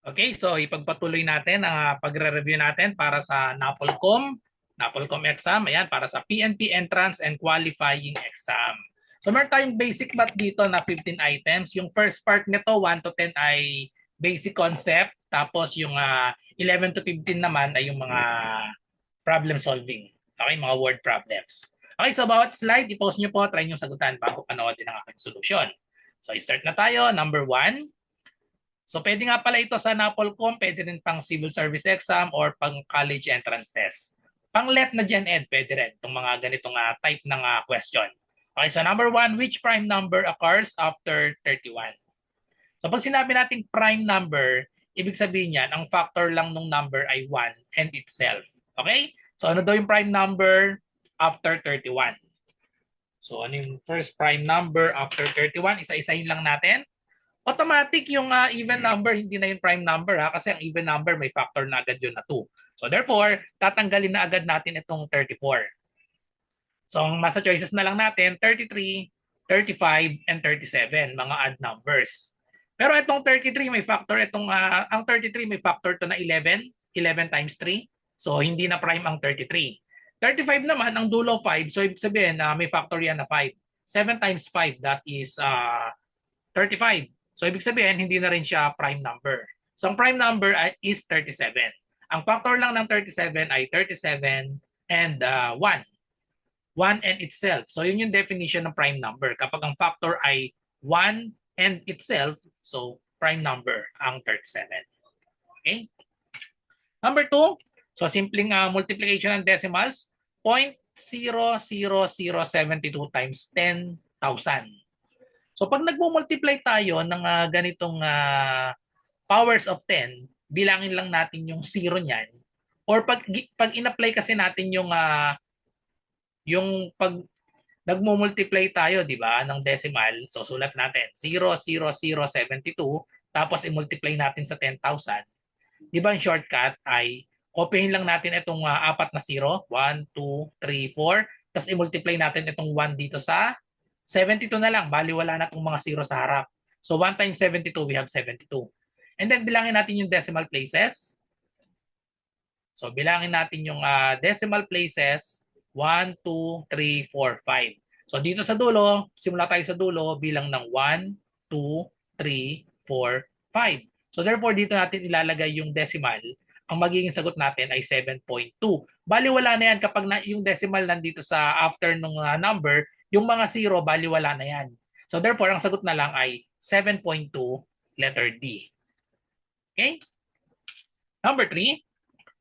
Okay, so ipagpatuloy natin ang pagre-review natin para sa NAPOLCOM exam, ayan, para sa PNP entrance and qualifying exam. So meron tayong basic math dito na 15 items. Yung first part nito, 1 to 10 ay basic concept, tapos yung 11 to 15 naman ay yung mga problem solving. Okay, mga word problems. Okay, so bawat slide, i-post nyo po, try nyo sagutan bago panoodin ang aking solution. So start na tayo. Number 1. So pwede nga pala ito sa NAPOLCOM, pwede rin pang civil service exam or pang college entrance test. Pang let na Gen Ed, pwede rin itong mga ganitong type ng question. Okay, so number 1, which prime number occurs after 31? So pag sinabi nating prime number, ibig sabihin yan, ang factor lang ng number ay 1 and itself. Okay? So ano daw yung prime number after 31? So ano yung first prime number after 31? Isa-isahin lang natin. Automatic yung even number, hindi na yung prime number kasi ang even number may factor na agad yun na 2. So therefore, tatanggalin na agad natin itong 34. So ang masa choices na lang natin, 33, 35, and 37, mga odd numbers. Pero itong 33 may factor, ang 33 may factor to na 11, 11 times 3. So hindi na prime ang 33. 35 naman, ang dulo 5, so ibig sabihin na may factor yan na 5. 7 times 5, that is 35. So ibig sabihin, hindi na rin siya prime number. So ang prime number is 37. Ang factor lang ng 37 ay 37 and 1. 1 and itself. So yun yung definition ng prime number. Kapag ang factor ay 1 and itself, so prime number ang 37. Okay? Number 2, so simpleng multiplication ng decimals, 0.00072 times 10,000. So pag nagmo-multiply tayo ng ganitong powers of 10, bilangin lang natin yung zero niyan. Or pag in-apply kasi natin yung pag nagmo-multiply tayo, di ba, ng decimal, so sulat natin 0.00072, tapos i-multiply natin sa 10,000. Di ba, ang shortcut ay kopyahin lang natin itong apat na 0, 1, 2, 3, 4, tapos i-multiply natin itong 1 dito sa 72 na lang, bali wala na itong mga 0 sa harap. So 1 times 72, we have 72. And then bilangin natin yung decimal places. So bilangin natin yung decimal places, 1, 2, 3, 4, 5. So dito sa dulo, simula tayo sa dulo, bilang ng 1, 2, 3, 4, 5. So therefore, dito natin ilalagay yung decimal. Ang magiging sagot natin ay 7.2. Bali wala na yan kapag yung decimal nandito sa after ng number, yung mga 0, bali wala na yan. So therefore, ang sagot na lang ay 7.2, letter D. Okay? Number 3,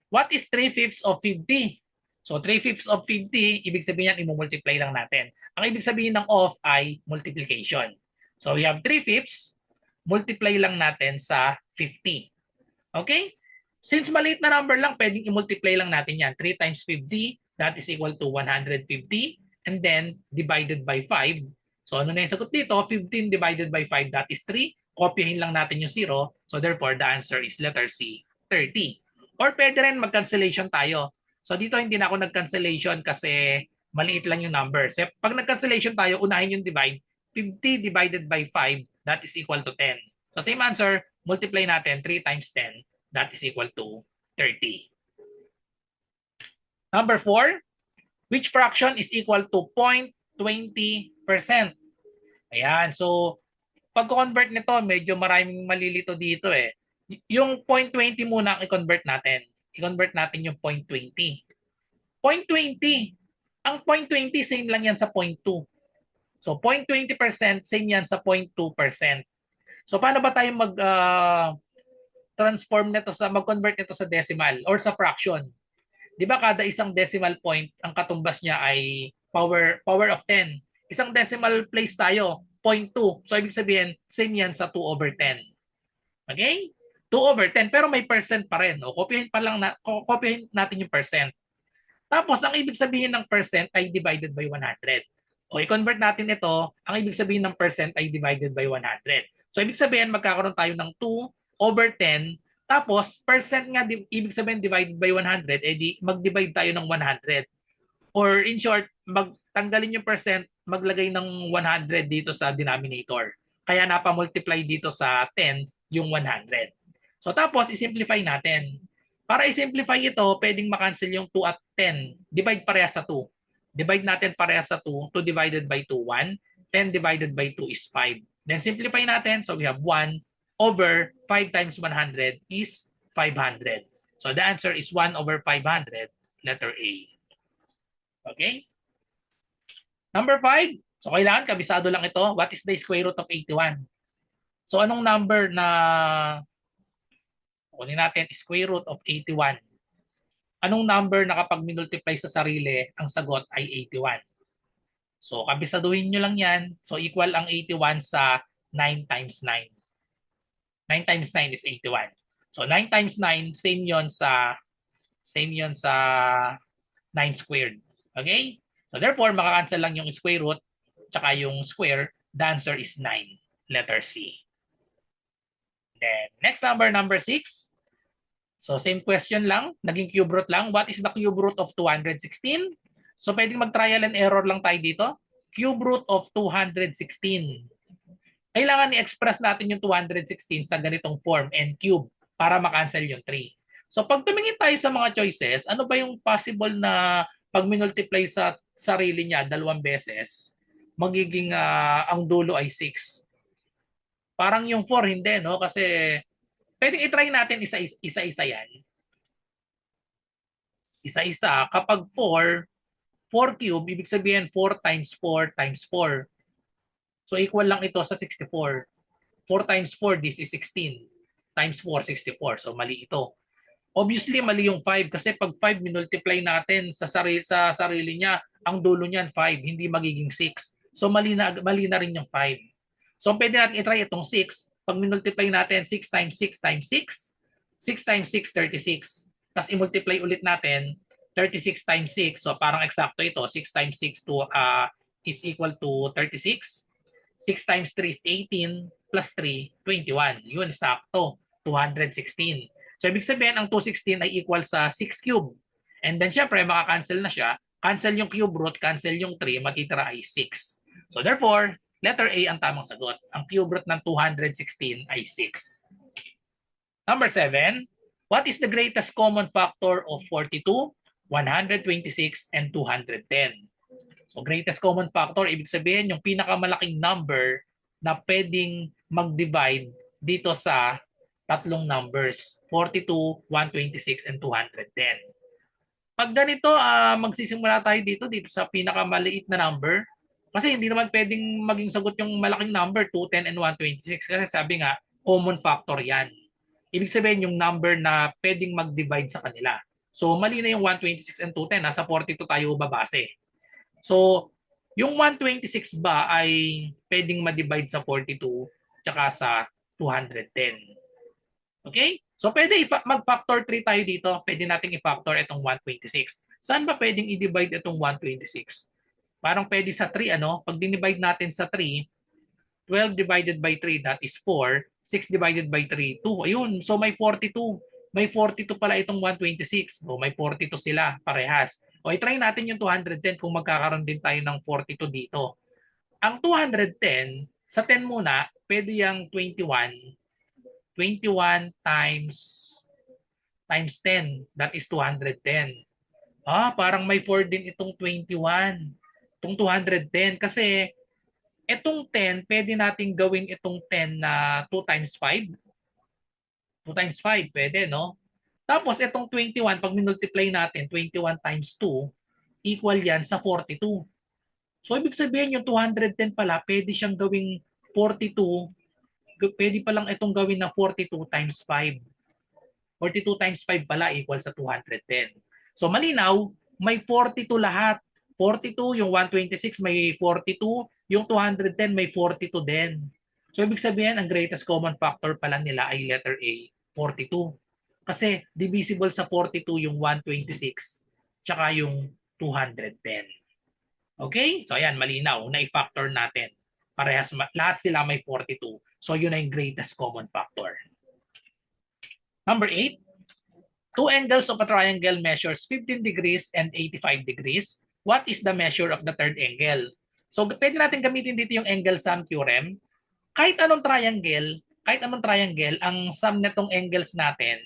what is 3/5 of 50? So 3/5 of 50, ibig sabihin yan, i-multiply lang natin. Ang ibig sabihin ng of ay multiplication. So we have 3/5, multiply lang natin sa 50. Okay? Since maliit na number lang, pwedeng i-multiply lang natin yan. 3 times 50, that is equal to 150. And then, divided by 5. So, ano na yung sagot dito? 15 divided by 5, that is 3. Kopyahin lang natin yung 0. So, therefore, the answer is letter C, 30. Or pwede rin mag-cancellation tayo. So, dito hindi na ako nag-cancellation kasi maliit lang yung number. So, pag nag-cancellation tayo, unahin yung divide. 50 divided by 5, that is equal to 10. So, same answer, multiply natin 3 times 10, that is equal to 30. Number 4, which fraction is equal to 0.20%? Ayan, so pag-convert nito, medyo maraming malilito dito eh. Yung 0.20 muna ang i-convert natin. I-convert natin yung 0.20. 0.20. Ang 0.20, same lang yan sa 0.2. So 0.20%, same yan sa 0.2%. So paano ba tayo mag-convert nito sa decimal or sa fraction? Di ba kada isang decimal point, ang katumbas niya ay power of 10. Isang decimal place tayo, 0.2. So ibig sabihin, same yan sa 2 over 10. Okay? 2 over 10, pero may percent pa rin. O, kopyahin natin yung percent. Tapos, ang ibig sabihin ng percent ay divided by 100. O, i-convert natin ito, ang ibig sabihin ng percent ay divided by 100. So, ibig sabihin, magkakaroon tayo ng 2 over 10. Tapos, percent nga, ibig sabihin divided by 100, edi mag-divide tayo ng 100. Or in short, tanggalin yung percent, maglagay ng 100 dito sa denominator. Kaya napamultiply dito sa 10 yung 100. So tapos i-simplify natin. Para i-simplify ito, pwedeng makancel yung 2 at 10. Divide parehas sa 2. Divide natin parehas sa 2. 2 divided by 2, 1. 10 divided by 2 is 5. Then simplify natin. So we have 1 over 5 times 100 is 500. So the answer is 1 over 500, letter A. Okay? Number 5. So kailangan kabisado lang ito. What is the square root of 81? So anong number na kunin natin square root of 81? Anong number na kapag minultiply sa sarili, ang sagot ay 81? So kabisaduhin nyo lang yan. So equal ang 81 sa 9 times 9. 9 times 9 is 81. So 9 times 9, same yon sa 9 squared. Okay? So therefore, makakancel lang yung square root tsaka yung square. The answer is 9. Letter C. Then, next number 6. So same question lang. Naging cube root lang. What is the cube root of 216? So pwedeng mag-trial and error lang tayo dito. Cube root of 216. Kailangan i-express natin yung 216 sa ganitong form and cube para makancel yung 3. So pag tumingin tayo sa mga choices, ano ba yung possible na pag minultiply sa sarili niya 2 beses, magiging ang dulo ay 6. Parang yung 4 hindi, no? Kasi pwedeng i-try natin isa-isa yan. Isa-isa. Kapag 4 cube, ibig sabihin 4 times 4 times 4. So equal lang ito sa 64. 4 times 4, this is 16. Times 4, 64. So mali ito. Obviously, mali yung 5 kasi pag 5 minultiply natin sa sarili niya, ang dulo niyan 5, hindi magiging 6. So mali na rin yung 5. So pwede natin i-try itong 6. Pag minultiply natin 6 times 6 times 6, 6 times 6, 36. Tapos i-multiply ulit natin 36 times 6. So parang eksakto ito. 6 times 6 is equal to 36. 6 times 3 is 18 plus 3, 21. Yun, sakto. 216. So ibig sabihin, ang 216 ay equal sa 6 cube. And then syempre, makakancel na siya. Cancel yung cube root, cancel yung 3, matitira ay 6. So therefore, letter A ang tamang sagot. Ang cube root ng 216 ay 6. Number 7. What is the greatest common factor of 42, 126, and 210? So greatest common factor, ibig sabihin yung pinakamalaking number na pwedeng mag-divide dito sa tatlong numbers, 42, 126, and 210. Pag ganito, magsisimula tayo dito sa pinakamaliit na number. Kasi hindi naman pwedeng maging sagot yung malaking number, 210 and 126. Kasi sabi nga, common factor yan. Ibig sabihin yung number na pwedeng mag-divide sa kanila. So mali na yung 126 and 210. Nasa 42 tayo babase. So yung 126 ba ay pwedeng ma-divide sa 42 tsaka sa 210. Okay? So pwede mag-factor 3 tayo dito. Pwede nating i-factor itong 126. Saan ba pwedeng i-divide itong 126? Parang pwede sa 3, ano? Pag dinivide natin sa 3, 12 divided by 3, that is 4. 6 divided by 3, 2. Ayun, so may 42. May 42 pala itong 126. O may 42 sila, parehas. O i-try natin yung 210 kung magkakaroon din tayo ng 42 dito. Ang 210, sa 10 muna, pwede yung 21. 21 times 10. That is 210. Parang may 4 din itong 21. Itong 210. Kasi itong 10, pwede natin gawin itong 10 na 2 times 5. 2 times 5, pwede, no? Tapos itong 21, pag minultiply natin, 21 times 2, equal yan sa 42. So ibig sabihin yung 210 pala, pwede siyang gawing 42. Pwede palang itong gawin na 42 times 5. 42 times 5 pala equal sa 210. So malinaw, may 42 lahat. 42, yung 126 may 42, yung 210 may 42 din. So ibig sabihin, ang greatest common factor pala nila ay letter A, 42. Kasi divisible sa 42 yung 126 tsaka yung 210. Okay? So ayan, malinaw. Na-factor natin. Parehas, lahat sila may 42. So yun ay greatest common factor. Number 8. Two angles of a triangle measures 15 degrees and 85 degrees. What is the measure of the third angle? So pwede natin gamitin dito yung angle sum theorem. Kahit anong triangle, kahit anong triangle, ang sum netong angles natin,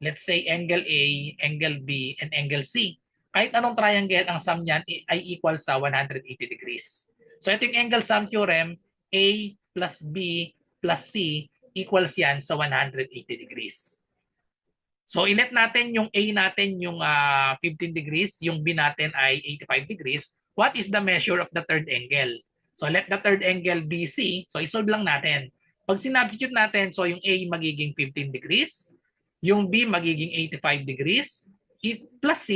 let's say angle A, angle B, and angle C. Kahit anong triangle, ang sum niyan ay equal sa 180 degrees. So ito yung angle sum theorem, A plus B plus C equals yan sa 180 degrees. So ilet natin yung A natin yung 15 degrees, yung B natin ay 85 degrees. What is the measure of the third angle? So let the third angle be C. So isolve lang natin. Pag sinubstitute natin, so yung A magiging 15 degrees, yung B magiging 85 degrees, plus C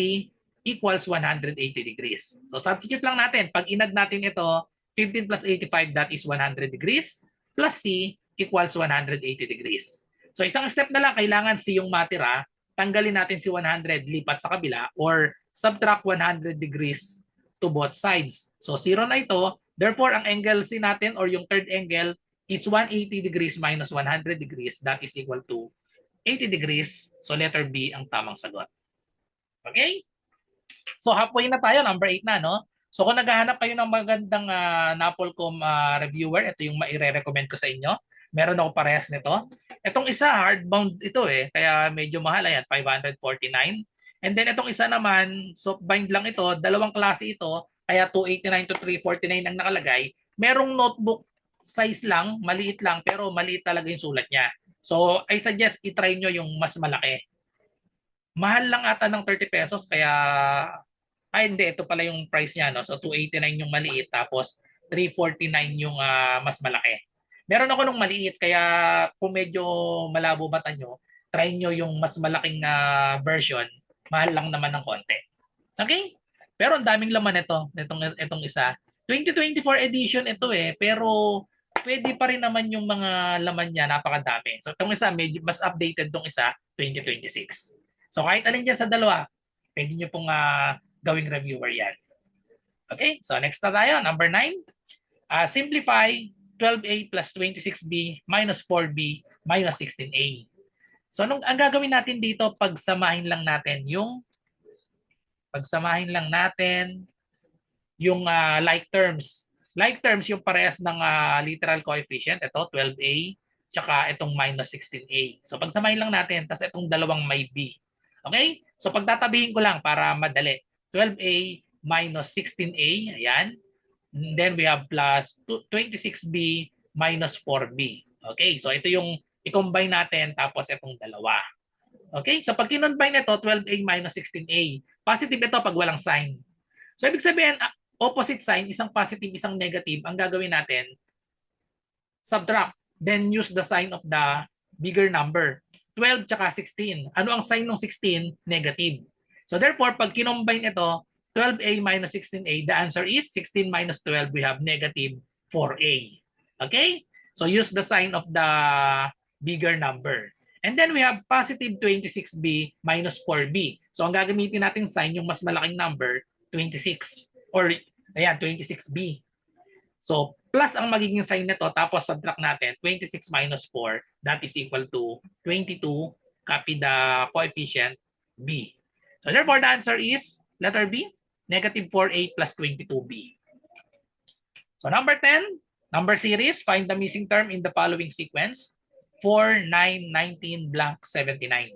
equals 180 degrees. So substitute lang natin. Pag inad natin ito, 15 plus 85, that is 100 degrees, plus C equals 180 degrees. So isang step na lang, kailangan C yung matira, tanggalin natin si 100, lipat sa kabila, or subtract 100 degrees to both sides. So 0 na ito, therefore ang angle C natin or yung third angle is 180 degrees minus 100 degrees, that is equal to 80 degrees. So letter B ang tamang sagot. Okay? So halfway na tayo, number 8 na, no? So kung naghahanap kayo ng magandang Napolcom reviewer, ito yung maire-recommend ko sa inyo. Meron ako parehas nito. Itong isa, hardbound ito kaya medyo mahal. Ayan, 549. And then itong isa naman, soft bind lang ito. Dalawang klase ito, kaya 289 to 349 ang nakalagay. Merong notebook size lang, maliit lang, pero maliit talaga yung sulat niya. So I suggest i-try nyo yung mas malaki. Mahal lang ata ng 30 pesos, kaya hindi, ito pala yung price niya, no? So 289 yung maliit, tapos 349 yung mas malaki. Meron ako nung maliit, kaya kung medyo malabo mata nyo, try nyo yung mas malaking version. Mahal lang naman ng konti. Okay? Pero ang daming laman itong isa. 2024 edition ito pero pwede pa rin naman yung mga laman niya, napakadami. So itong isa, medyo mas updated itong isa, 2026. So kahit alin dyan sa dalawa, pwede nyo pong gawing reviewer yan. Okay, so next na tayo, number 9. Simplify 12A plus 26B minus 4B minus 16A. So ang gagawin natin dito, pagsamahin lang natin yung like terms. Like terms yung parehas ng literal coefficient. Ito, 12A, tsaka itong minus 16A. So pagsamahin lang natin, tapos itong dalawang may B. Okay? So pagtatabihin ko lang para madali. 12A minus 16A, ayan. And then we have plus 26B minus 4B. Okay, so ito yung i-combine natin tapos itong dalawa. Okay, so pag kinonbine ito, 12A minus 16A. Positive ito pag walang sign. So ibig sabihin, opposite sign, isang positive, isang negative, ang gagawin natin, subtract, then use the sign of the bigger number. 12 tsaka 16. Ano ang sign ng 16? Negative. So therefore, pag kinombine ito, 12A minus 16A, the answer is 16 minus 12, we have negative 4A. Okay? So use the sign of the bigger number. And then we have positive 26B minus 4B. So ang gagamitin natin sign, yung mas malaking number, 26. Or, ayan, 26B. So plus ang magiging sign nito, tapos subtract natin, 26 minus 4, that is equal to 22, copy the coefficient B. So therefore, the answer is letter B, negative 4A plus 22B. So number 10, number series, find the missing term in the following sequence. 4, 9, 19, blank, 79.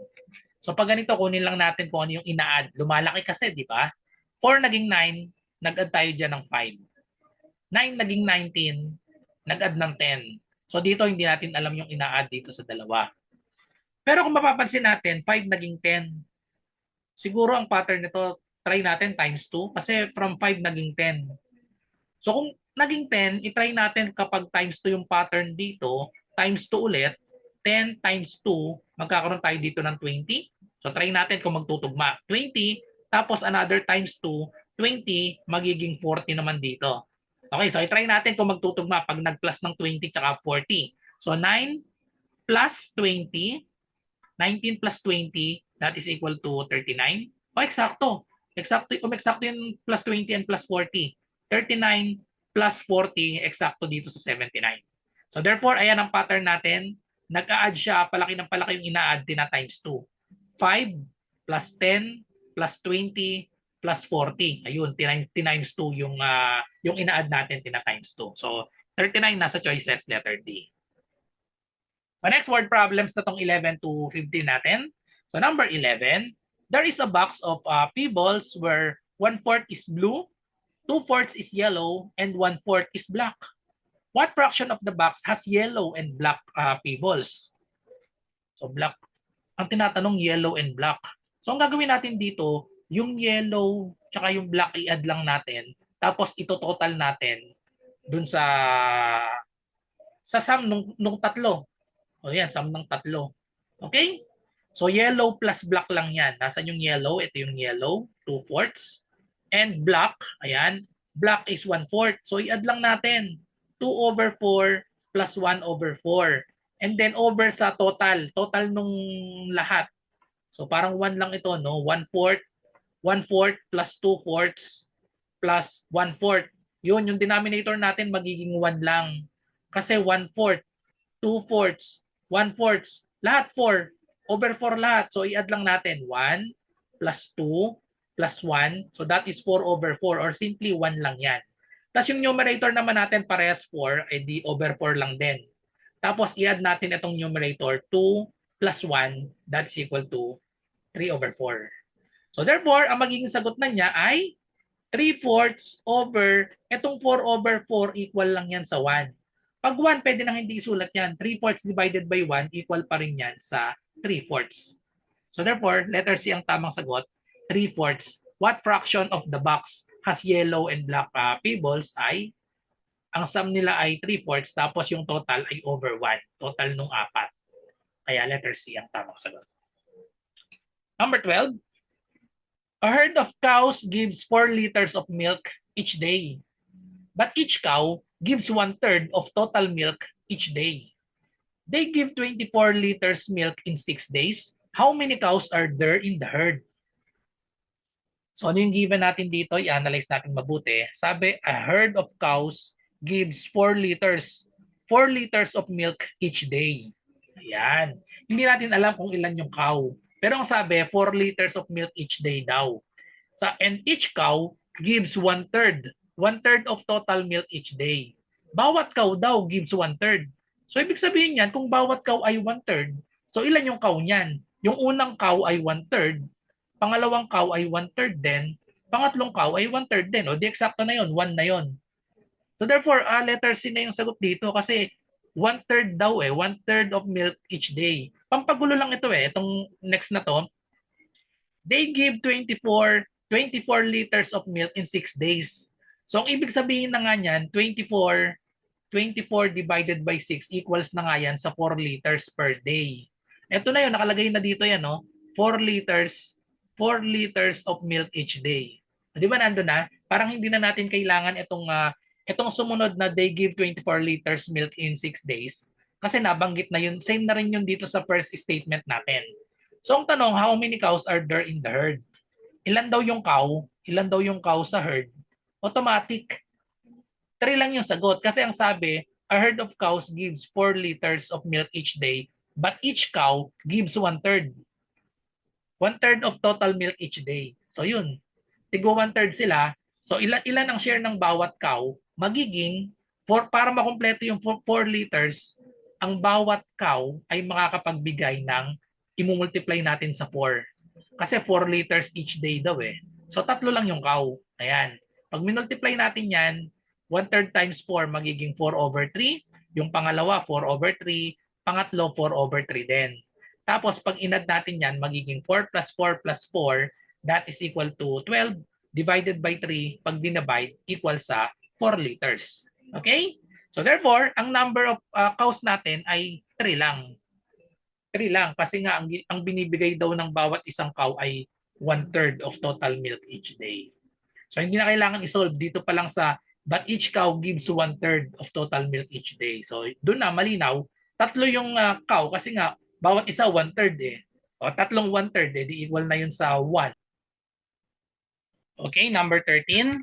So pag ganito, kunin lang natin kung ano yung ina-add. Lumalaki kasi, di ba? 4 naging 9, nag-add tayo dyan ng 5. 9 naging 19, nag-add ng 10. So dito, hindi natin alam yung ina-add dito sa dalawa. Pero kung mapapansin natin, 5 naging 10. Siguro ang pattern nito, try natin times 2 kasi from 5 naging 10. So kung naging 10, itry natin kapag times 2 yung pattern dito, times 2 ulit, 10 times 2, magkakaroon tayo dito ng 20. So try natin kung magtutugma. 20, tapos another times 2, 20, magiging 40 naman dito. Okay, so itry natin kung magtutugma pag nag-plus ng 20 tsaka 40. So 9 plus 20, 19 plus 20, that is equal to 39. O, eksakto. Eksakto yung plus 20 and plus 40. 39 plus 40, eksakto dito sa 79. So therefore, ayan ang pattern natin. Nag-a-add siya, palaki ng palaki yung ina-add, tina times 2. 5 plus 10 plus 20 plus 40. Ayun, times 2 yung ina-add natin, tina times 2. So 39 nasa choices, letter D. So next word problems na tong 11 to 15 natin. So number 11, there is a box of P-balls where 1/4 is blue, 2/4 is yellow, and 1/4 is black. What fraction of the box has yellow and black P-balls? So black, ang tinatanong yellow and black. So ang gagawin natin dito, yung yellow tsaka yung black i-add lang natin, tapos ito total natin dun sa sum nung tatlo. O yan, sum ng tatlo. Okay? So yellow plus black lang yan. Nasaan yung yellow? Ito yung yellow, 2/4. And black, ayan, black is 1/4. So i-add lang natin 2/4 plus 1/4. And then over sa total nung lahat. So parang 1 lang ito, no? 1/4, 1/4 plus 2/4 plus 1/4. Yun, yung denominator natin magiging 1 lang. Kasi 1/4, 2/4, 1/4, lahat 4. Over 4 lahat. So i-add lang natin 1 plus 2 plus 1. So that is 4/4 or simply 1 lang yan. Tapos yung numerator naman natin parehas 4, eh di over 4 lang din. Tapos i-add natin itong numerator 2 plus 1, that's equal to 3/4. So therefore, ang magiging sagot na niya ay 3/4 over, itong 4/4 equal lang yan sa 1. Pag 1, pwede nang hindi isulat yan. 3/4 divided by 1 equal pa rin yan sa 3/4. So therefore, letter C ang tamang sagot, 3/4. What fraction of the box has yellow and black P-balls ay ang sum nila ay 3/4 tapos yung total ay over 1. Total nung 4. Kaya letter C ang tamang sagot. Number 12. A herd of cows gives 4 liters of milk each day. But each cow gives 1/3 of total milk each day. They give 24 liters milk in 6 days. How many cows are there in the herd? So ano yung given natin dito? I-analyze natin mabuti. Sabi, a herd of cows gives 4 liters. 4 liters of milk each day. Ayan. Hindi natin alam kung ilan yung cow. Pero ang sabi, 4 liters of milk each day daw. So, and each cow gives 1/3. 1/3 of total milk each day. Bawat cow daw gives 1/3. So ibig sabihin yan, kung bawat cow ay 1/3, so ilan yung cow niyan? Yung unang cow ay 1/3, pangalawang cow ay 1/3 din, pangatlong cow ay 1/3 din. O di eksakto na yon, 1 na yon. So therefore, letter C na yung sagot dito kasi 1/3 daw 1/3 of milk each day. Pampagulo lang ito itong next na to. They give 24 liters of milk in 6 days. So ang ibig sabihin na nga niyan, 24 divided by 6 equals na nga yan sa 4 liters per day. Ito na yun, nakalagay na dito yan, no? 4 liters of milk each day. Di ba nandun na? Parang hindi na natin kailangan itong sumunod na they give 24 liters milk in 6 days. Kasi nabanggit na yun, same na rin yun dito sa first statement natin. So ang tanong, how many cows are there in the herd? Ilan daw yung cow? Ilan daw yung cow sa herd? Automatic. 3 lang yung sagot kasi ang sabi, a herd of cows gives 4 liters of milk each day, but each cow gives 1/3. 1/3 of total milk each day. So yun, tigwa 1/3 sila. So ilan ang share ng bawat cow? Magiging, para makumpleto yung 4 liters, ang bawat cow ay makakapagbigay ng, imumultiply natin sa 4. Kasi 4 liters each day daw So tatlo lang yung cow. Ayan. Pag minultiply natin yan, 1/3 times 4 magiging 4/3. Yung pangalawa, 4/3. Pangatlo, 4/3 din. Tapos pag inad natin yan, magiging 4 plus 4 plus 4, that is equal to 12 divided by 3. Pag dinivide, equal sa 4 liters. Okay? So therefore, ang number of cows natin ay 3 lang. 3 lang kasi nga ang binibigay daw ng bawat isang cow ay 1/3 of total milk each day. So hindi na kailangan isolve dito pa lang sa but each cow gives 1/3 of total milk each day. So doon na malinaw, tatlo yung cow kasi nga bawat isa 1/3 O tatlong 1/3 di equal na yun sa 1. Okay, number 13.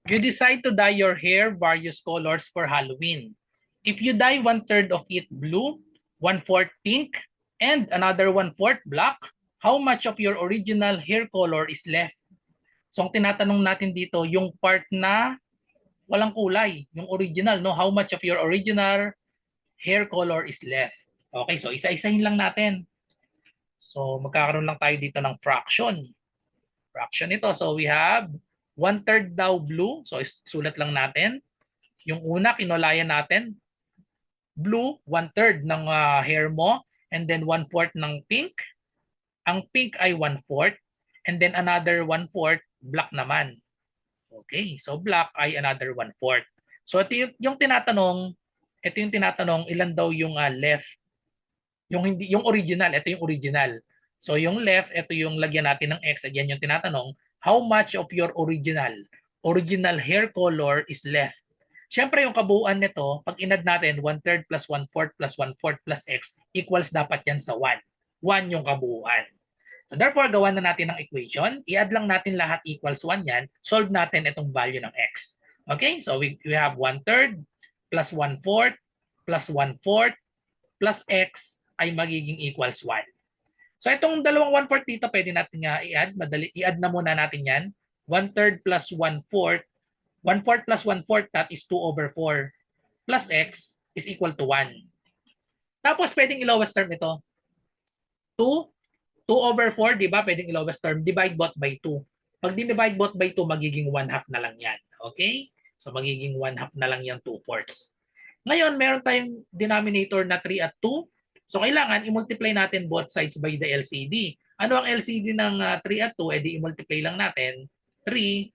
You decide to dye your hair various colors for Halloween. If you dye 1/3 of it blue, 1/4 pink, and another 1/4 black, how much of your original hair color is left? So ang tinatanong natin dito, yung part na walang kulay, yung original, no? How much of your original hair color is left? Okay, so isa-isahin lang natin. So magkakaroon lang tayo dito ng fraction. Fraction ito. So we have 1/3 daw blue. So sulat lang natin. Yung una, kinulayan natin. Blue, 1/3 ng hair mo. And then 1/4 ng pink. Ang pink ay 1/4. And then another 1/4 black naman. Okay, so black ay another 1/4. So ito yung tinatanong, ilan daw yung left. Yung original, ito yung original. So yung left, ito yung lagyan natin ng X. Again, yung tinatanong, how much of your original hair color is left? Siyempre yung kabuuan nito, pag inad natin 1/3 plus 1/4 plus 1/4 plus X equals dapat yan sa 1. 1 yung kabuuan. So therefore, gawa na natin ng equation. I-add lang natin lahat equals 1 yan. Solve natin itong value ng X. Okay? So we have 1/3 plus 1/4 plus 1/4 plus X ay magiging equals 1. So itong dalawang 1/4 dito, pwede natin nga i-add. Madali, i-add na muna natin yan. 1/3 plus 1/4. 1/4 plus 1/4, that is 2/4. Plus X is equal to 1. Tapos pwedeng i-lowest term ito. 2 2/4, di ba? Pwedeng i-lowest term. Divide both by 2. Pag divide both by 2, magiging 1/2 na lang yan. Okay? So magiging 1/2 na lang yung 2/4. Ngayon, meron tayong denominator na 3 at 2. So kailangan i-multiply natin both sides by the LCD. Ano ang LCD ng 3 at 2? Eh di i-multiply lang natin. 3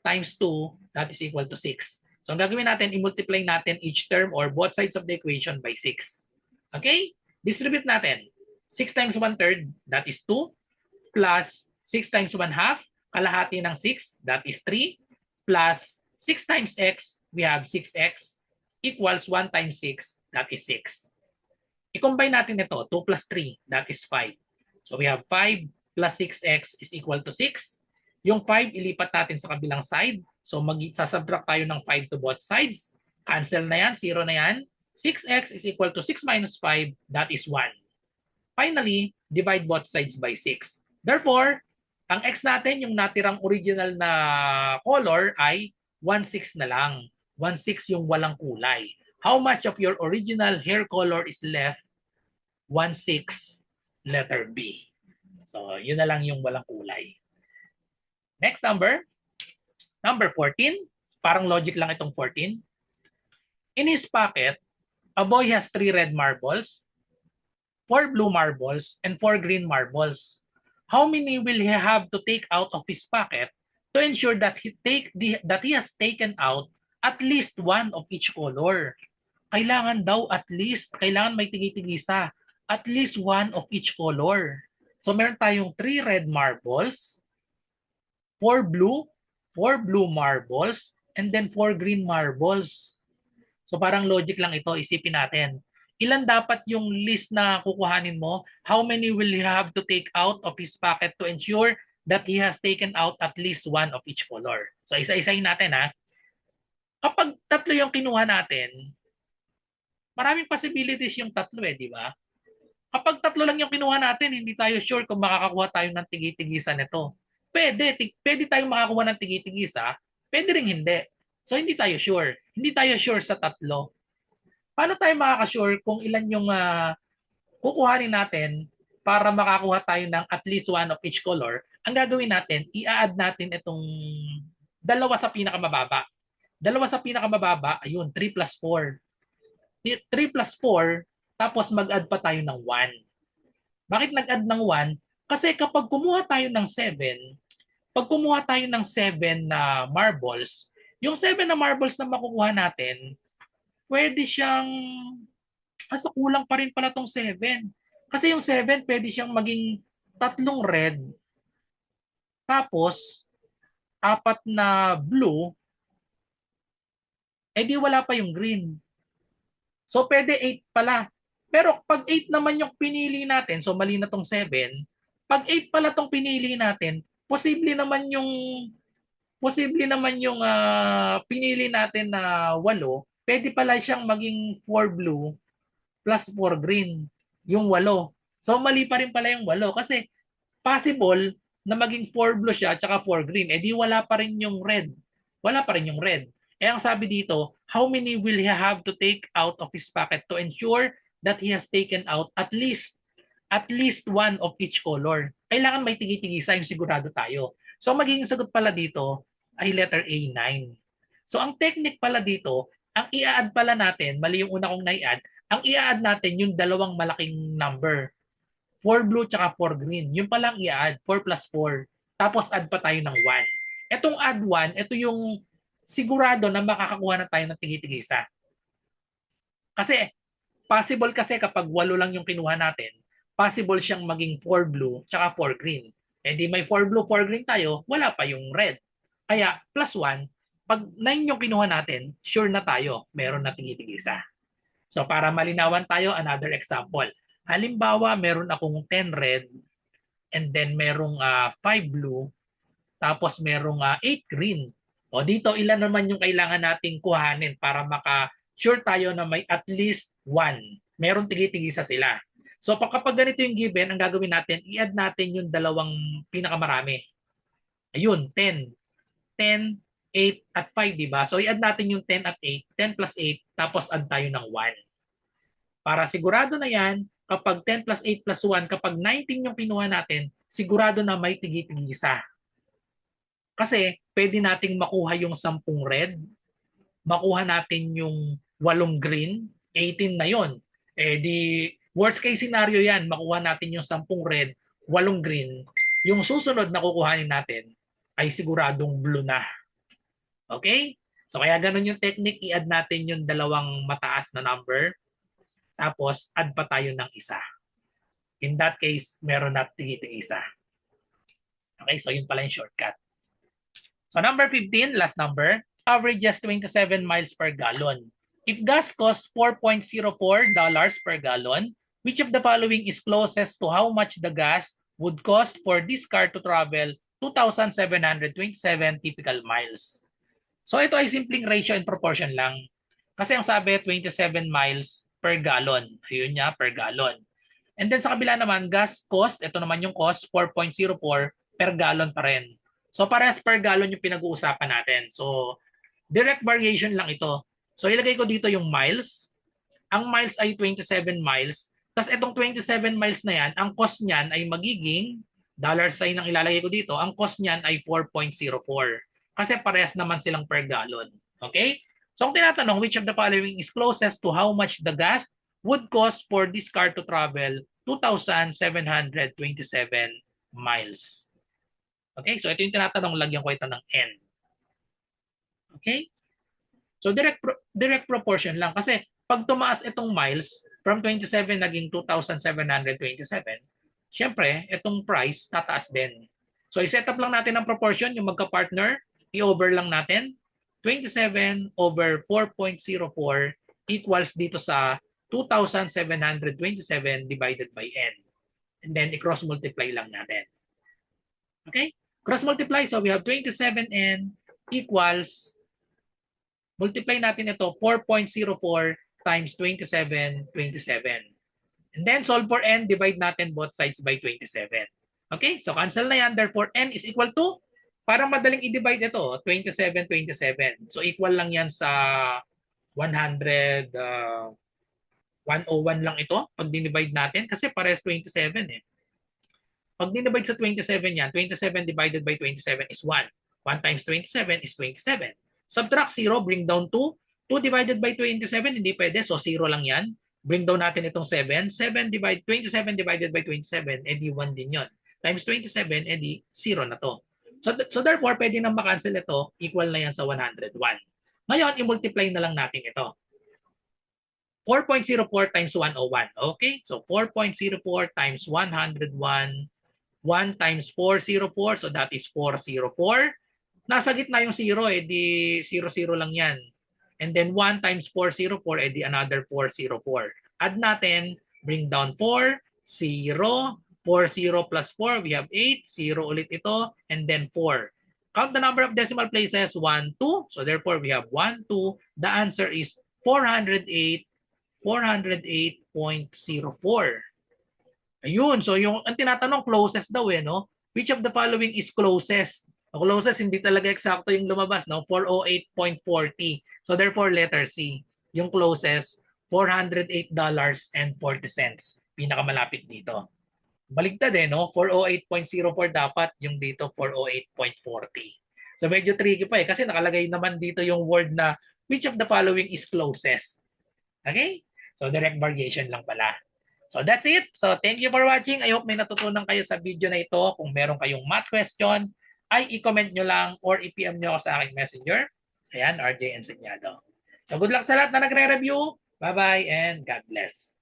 times 2, that is equal to 6. So ang gagawin natin, i-multiply natin each term or both sides of the equation by 6. Okay? Distribute natin. 6 times 1/3, that is 2. Plus 6 times 1/2, kalahati ng 6, that is 3. Plus 6 times x, we have 6x equals 1 times 6, that is 6. I-combine natin ito, 2 plus 3, that is 5. So we have 5 plus 6x is equal to 6. Yung 5, ilipat natin sa kabilang side. So sasubtract tayo ng 5 to both sides. Cancel na yan, 0 na yan. 6x is equal to 6 minus 5, that is 1. Finally, divide both sides by 6. Therefore, ang x natin, yung natirang original na color ay 1/6 na lang. 1/6 yung walang kulay. How much of your original hair color is left? 1/6, letter B. So, yun na lang yung walang kulay. Next number, number 14. Parang logic lang itong 14. In his pocket, a boy has 3 red marbles, 4 blue marbles, and 4 green marbles. How many will he have to take out of his pocket to ensure that he has taken out at least one of each color? Kailangan daw kailangan may tigi-tigisa, at least one of each color. So meron tayong 3 red marbles, 4 blue marbles, and then 4 green marbles. So parang logic lang ito, isipin natin. Ilan dapat yung list na kukuhanin mo? How many will you have to take out of his pocket to ensure that he has taken out at least one of each color? So isa-isahin natin ha. Kapag 3 yung kinuha natin, maraming possibilities yung 3 di ba? Kapag 3 lang yung kinuha natin, hindi tayo sure kung makakakuha tayo ng tigi-tigisa nito. Pwede tayong makakuha ng tigi-tigisa, pwede ring hindi. So hindi tayo sure. Hindi tayo sure sa 3. Paano tayo makaka-sure kung ilan yung kukuhanin natin para makakuha tayo ng at least one of each color? Ang gagawin natin, i-add natin itong dalawa sa pinakamababa. Dalawa sa pinakamababa, ayun, 3 plus 4. 3 plus 4, tapos mag-add pa tayo ng 1. Bakit nag-add ng 1? Kasi kapag kumuha tayo ng 7, pag kumuha tayo ng 7 na marbles, yung 7 na marbles na makukuha natin, pwede siyang, kulang pa rin pala tong 7. Kasi yung 7, pwede siyang maging 3 red, tapos 4 na blue, di wala pa yung green. So pwede 8 pala. Pero pag 8 naman yung pinili natin, so mali na tong 7, pag 8 pala tong pinili natin, posible naman yung pinili natin na 8, pwede pala siyang maging 4 blue plus 4 green, yung 8. So mali pa rin pala yung 8 kasi possible na maging 4 blue siya at 4 green. Di wala pa rin yung red. Wala pa rin yung red. Ang sabi dito, how many will he have to take out of his pocket to ensure that he has taken out at least one of each color. Kailangan may tigi-tigisa yung sigurado tayo. So magiging sagot pala dito ay letter A, 9. So ang technique pala dito, ang i-add pala natin, mali yung una kong na-add, ang i-add natin yung dalawang malaking number. 4 blue tsaka 4 green. Yung palang i-add, 4 plus 4. Tapos add pa tayo ng 1. Etong add 1, ito yung sigurado na makakakuha na tayo ng tigi-tigisa. Kasi possible kasi kapag 8 lang yung kinuha natin, possible siyang maging 4 blue tsaka 4 green. Eh di may 4 blue, 4 green tayo, wala pa yung red. Kaya plus 1, pag 9 yung kinuha natin, sure na tayo, meron na tigi-tigisa. So para malinawan tayo, another example. Halimbawa, meron akong 10 red and then merong 5 blue tapos merong 8 green. O dito, ilan naman yung kailangan nating kuhanin para maka-sure tayo na may at least 1. Meron tigi-tigisa sila. So kapag ganito yung given, ang gagawin natin, i-add natin yung dalawang pinakamarami. Ayun, 10. 10, 8 at 5, di ba? So i-add natin yung 10 at 8, 10 plus 8, tapos add tayo ng 1. Para sigurado na yan, kapag 10 plus 8 plus 1, kapag 19 yung pinuha natin, sigurado na may tigi-tigisa. Kasi pwede nating makuha yung 10 red, makuha natin yung 8 green, 18 na yon. Eh di worst case scenario yan, makuha natin yung 10 red, 8 green. Yung susunod na kukuhanin natin ay siguradong blue na. Okay? So kaya ganun yung technique, i-add natin yung dalawang mataas na number, tapos add pa tayo ng isa. In that case, meron na tigi-tigisa. Okay, so yun pala yung shortcut. So number 15, last number, averages 27 miles per gallon. If gas costs $4.04 per gallon, which of the following is closest to how much the gas would cost for this car to travel 2,727 typical miles? So ito ay simpleng ratio and proportion lang. Kasi ang sabi, 27 miles per gallon. Ayun niya, per gallon. And then sa kabila naman, gas cost, ito naman yung cost, 4.04 per gallon pa rin. So parehas per gallon yung pinag-uusapan natin. So direct variation lang ito. So ilagay ko dito yung miles. Ang miles ay 27 miles. Tapos itong 27 miles na yan, ang cost niyan ay magiging, dollar sign ang ilalagay ko dito, ang cost niyan ay 4.04. Kasi parehas naman silang per gallon. Okay? So kung tinatanong, which of the following is closest to how much the gas would cost for this car to travel 2,727 miles? Okay, so ito yung tinatanong, lagyan ko ito ng N. Okay? So direct proportion lang. Kasi pag tumaas itong miles, from 27 naging 2,727, syempre, itong price tataas din. So i-set up lang natin ang proportion, yung magka-partner, i-over lang natin. 27 over 4.04 equals dito sa 2,727 divided by N. And then i-cross multiply lang natin. Okay? Cross multiply, so we have 27N equals, multiply natin ito, 4.04 times 27, 27. And then solve for N, divide natin both sides by 27. Okay, so cancel na yan. Therefore, N is equal to, parang madaling i-divide ito, 27, 27. So equal lang yan sa 101 lang ito pag dinivide natin kasi pares 27 eh. Pag dinivide sa 27 yan, 27 divided by 27 is 1. 1 times 27 is 27. Subtract 0, bring down 2. 2 divided by 27, hindi pwede. So 0 lang yan. Bring down natin itong 7. 27 divided by 27, edi 1 din yon. Times 27, edi 0 na to. So therefore, pwede nang makancel ito. Equal na yan sa 101. Ngayon, i-multiply na lang natin ito. 4.04 times 101. Okay? So 4.04 times 101. 1 times 404, so that is 404. Nasa gitna yung 0, edi 00 lang yan. And then 1 times 404, edi another 404. Add natin, bring down 4, 0, 40 plus 4, we have 8, 0 ulit ito, and then 4. Count the number of decimal places, 1, 2. So therefore, we have 1, 2. The answer is 408, 408.04. Ayun, so yung ang tinatanong closest daw eh, no? Which of the following is closest? Ang closest hindi talaga eksakto yung lumabas, no? 408.40. So therefore letter C, yung closest $408.40. Pinakamalapit dito. Baligtad no? 408.04 dapat, yung dito 408.40. So medyo tricky pa kasi nakalagay naman dito yung word na which of the following is closest. Okay? So direct variation lang pala. So that's it. So thank you for watching. I hope may natutunan kayo sa video na ito. Kung meron kayong math question, ay i-comment nyo lang or i-PM nyo ako sa aking messenger. Ayan, RJ Enseñado. So good luck sa lahat na nagre-review. Bye-bye and God bless.